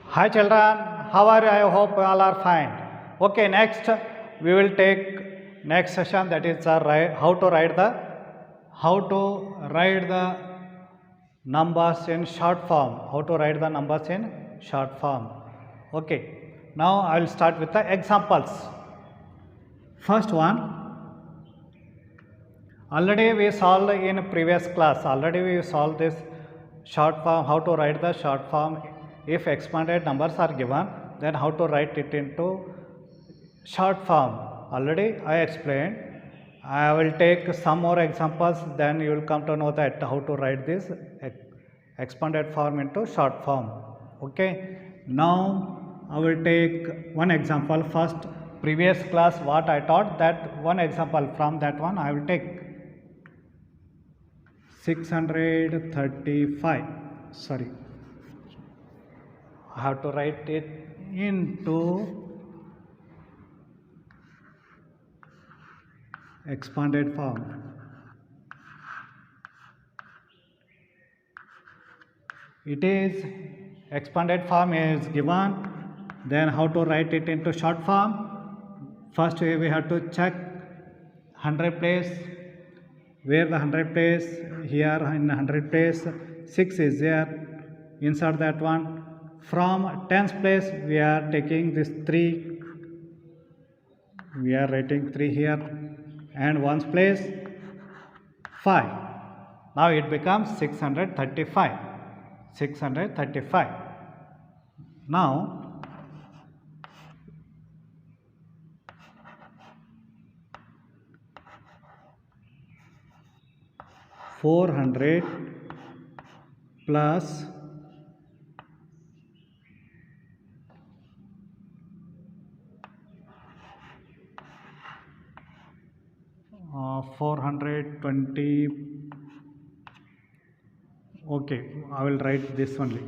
Hi children, how are you? I hope all are fine. Okay, next we will take next session, that is how to write the numbers in short form. How to write the numbers in short form. Okay, now I will start with the examples. First one, already we solved in previous class. Already we solved this short form, how to write the short form. If expanded numbers are given, then how to write it into short form. Already I explained. I will take some more examples, then you will come to know that how to write this expanded form into short form. Okay. Now I will take one example. First, previous class what I taught, that one example, from that one I will take 635. Sorry, I have to write it into expanded form. It is expanded form is given, then how to write it into short form. First we have to check 100 place, where the 100 place, here in 100 place 6 is there, insert that one. From tens place we are taking this 3, we are writing 3 here, and ones place 5. Now it becomes 635. 635. Now 400 plus 420. Okay, I will write this only.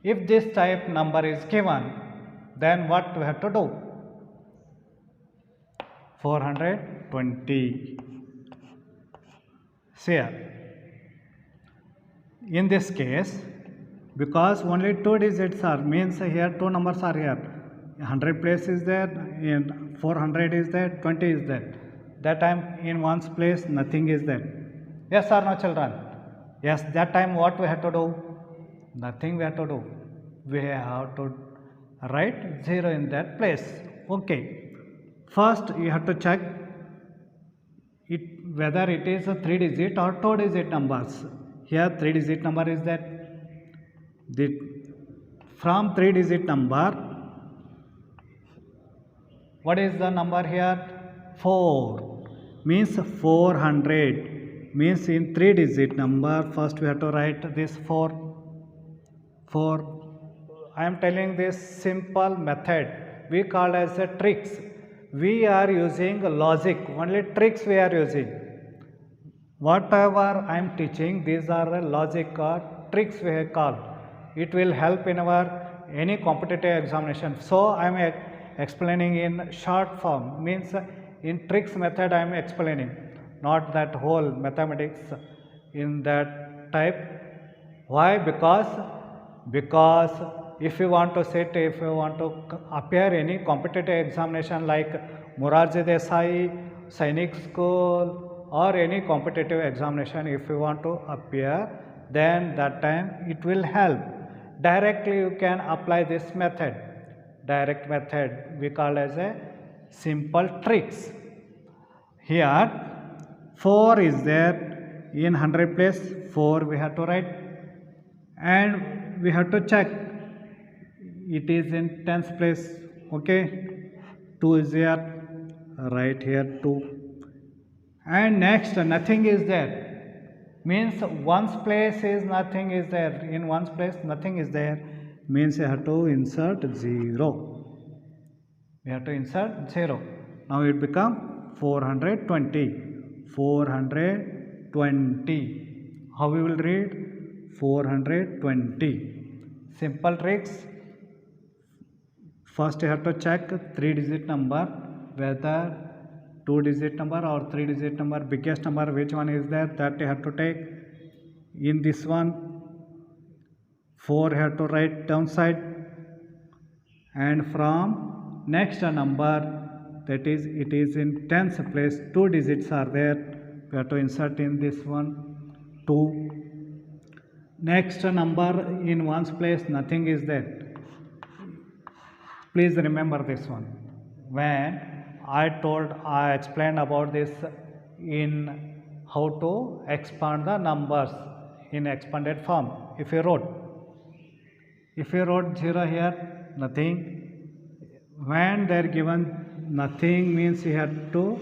If this type number is given, then what we have to do? 420. Here, in this case, because only 2 digits are, means here 2 numbers are here. 100 place is there, in 400 is there, 20 is there. That time in one's place nothing is there. Yes or no, children? Yes, that time what we have to do? Nothing we have to do. We have to write 0 in that place. Okay. First you have to check it whether it is a 3 digit or 2 digit numbers. Here 3 digit number is that. From 3 digit number, what is the number here? 4. Means 400. Means in 3 digit number, first we have to write this 4. 4. I am telling this simple method. We call as a tricks. We are using logic. Only tricks we are using. Whatever I am teaching, these are logic or tricks we have called. It will help in our any competitive examination. So I am explaining in short form, means in tricks method I am explaining, not that whole mathematics in that type. Why? Because if you want to sit, if you want to appear any competitive examination like Morarji Desai, Sainik School, or any competitive examination, if you want to appear, then that time it will help. Directly you can apply this method. Direct method we call as a simple tricks. Here 4 is there, in 100 place 4 we have to write, and we have to check it is in tens place. Okay, 2 is there, right here 2, and next nothing is there, means ones place is nothing is there, in ones place nothing is there, means you have to insert 0. We have to insert 0. Now it become 420. 420. How we will read? 420. Simple tricks. First you have to check 3 digit number, whether 2 digit number or 3 digit number, biggest number which one is there, that you have to take. In this one 4 have to write downside, and from next number, that is it is in tens place, 2 digits are there, we have to insert in this one 2. Next number in ones place nothing is there. Please remember this one. When I explained about this in how to expand the numbers in expanded form. If you wrote 0 here, nothing. When they are given nothing means you have to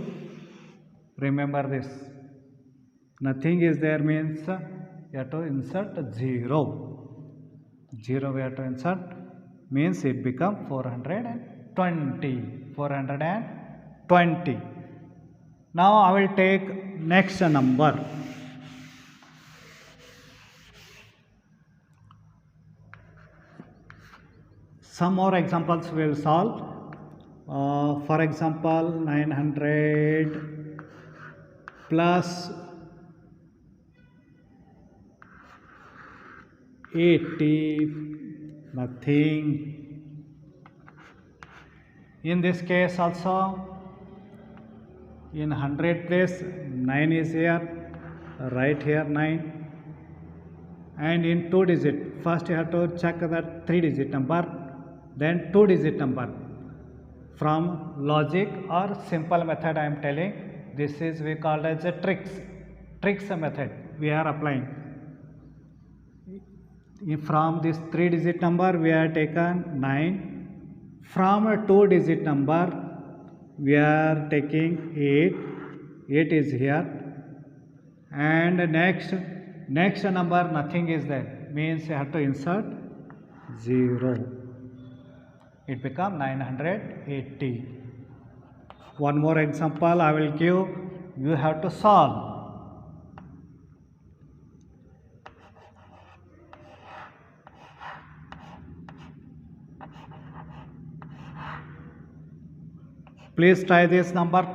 remember this. Nothing is there means you have to insert 0. 0 we have to insert means it become 420. Now I will take next number. Some more examples we will solve. For example, 900 plus 80, nothing. In this case also, in 100 place 9 is here, right here 9. And in 2 digit, first you have to check that 3 digit number, then 2 digit number. From logic or simple method I am telling, this is we call as a tricks method we are applying. From this 3 digit number we are taken 9. From a 2 digit number we are taking 8. 8 is here. And next number nothing is there, means you have to insert 0. It become 980. One more example I will give, you have to solve. Please try this number.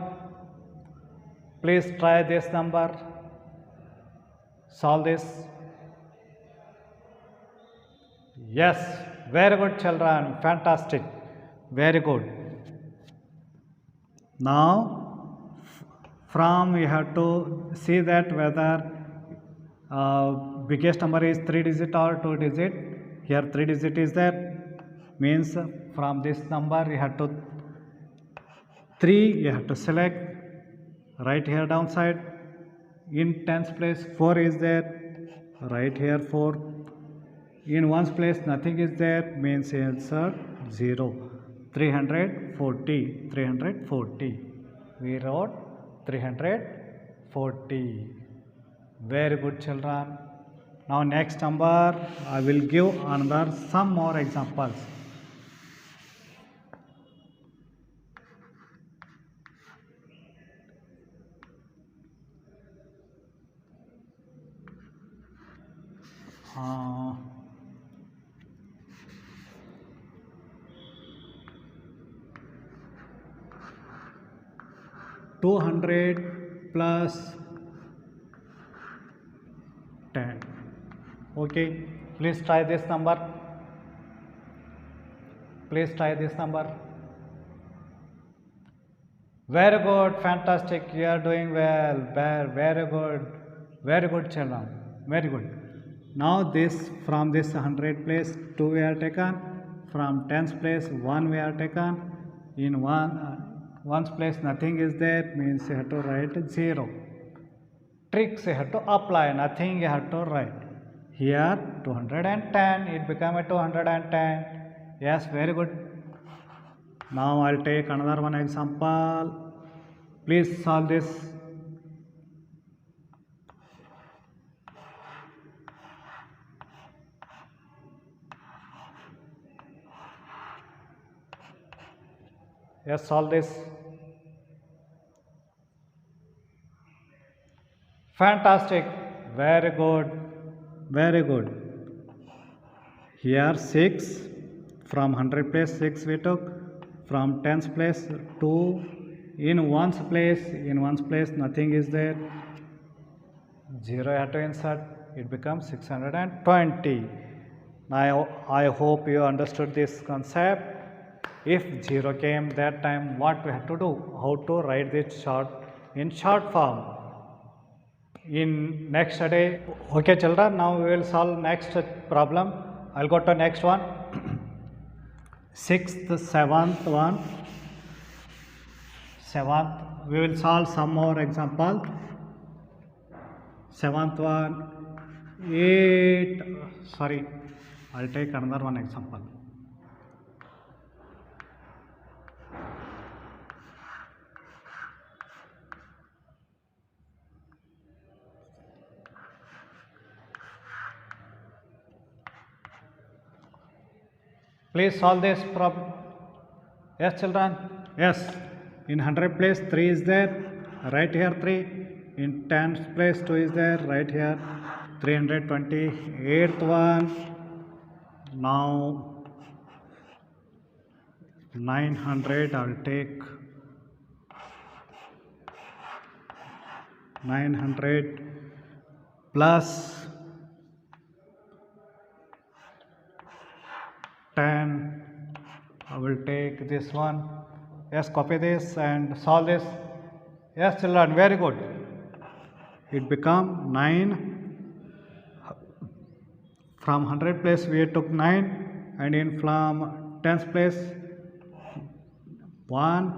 Solve this. Yes, very good children, fantastic, very good. Now from you have to see that whether biggest number is 3 digit or 2 digit. Here 3 digit is there, means from this number you have to 3 you have to select, right here downside. In tens place 4 is there, right here 4. In ones place nothing is there, means insert 0. 340. We wrote 340. Very good children. Now next number I will give another some more examples. Uh, 200 plus 10. Okay, please try this number. Very good, fantastic, you are doing well. Very good children, very good. Now this, from this 100 place 2 we are taken, from tens place 1 we are taken. In ones place nothing is there, means you have to write 0. Tricks you have to apply, nothing you have to write. Here 210, it became a 210. Yes, very good. Now I'll take another one example. Please solve this. Yes, solve this. Fantastic, very good. Here 6, from 100 place 6 we took, from tens place 2, in ones place nothing is there, 0 you have to insert, it becomes 620. Now I hope you understood this concept. If 0 came that time, what we have to do? How to write this in short form. In next day, okay children, now we will solve next problem. I'll go to next one. Sixth, seventh one. Seventh, we will solve some more example. Seventh one, 8, sorry, I'll take another one example. Please solve this problem. Yes, children? Yes. In 100 place, 3 is there. Right here, 3. In 10 place, 2 is there. Right here, 328th one. Now, 900, I will take 900 plus 10, I will take this one. Yes, copy this and solve this. Yes, children, very good. It become 9. From 100 place we took 9, and in from 10th place 1,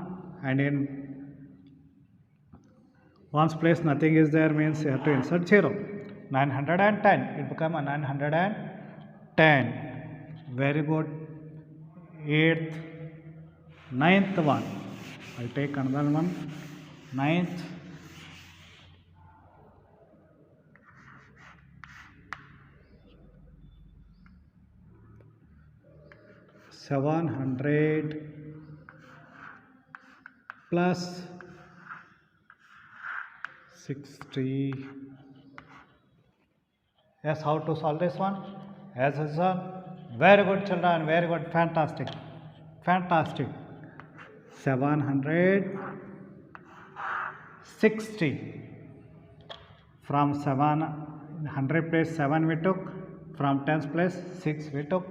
and in 1's place nothing is there, means you have to insert 0. 910, it become a 910. Very good. 8th, 9th one. I'll take another one. 9th. $700 plus 60. Yes, how to solve this one? As usual. Very good, children. Very good. Fantastic. Fantastic. 760. From 700 place 7 we took. From 10th place 6 we took.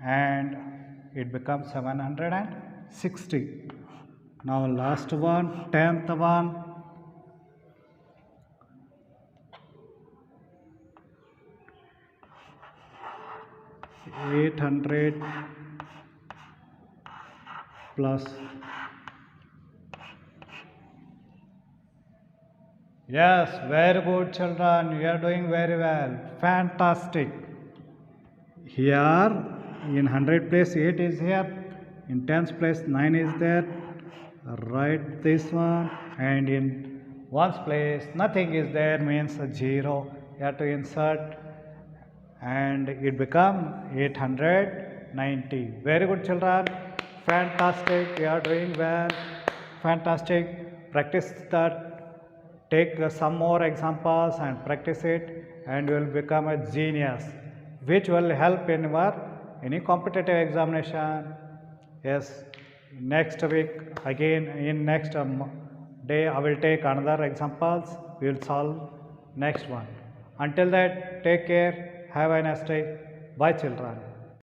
And it becomes 760. Now last one, 10th one. 800 plus. Yes, very good, children. You are doing very well. Fantastic. Here in 100 place 8 is here. In 10th place 9 is there. Write this one. And in 1's place nothing is there, means 0. You have to insert. And it become 890. Very good, children. Fantastic. You are doing well. Fantastic. Practice that. Take some more examples and practice it, and you will become a genius, which will help in your any competitive examination. Yes, next week again, in next day I will take another examples. We will solve next one. Until that, take care. Have a nice day. Bye, children.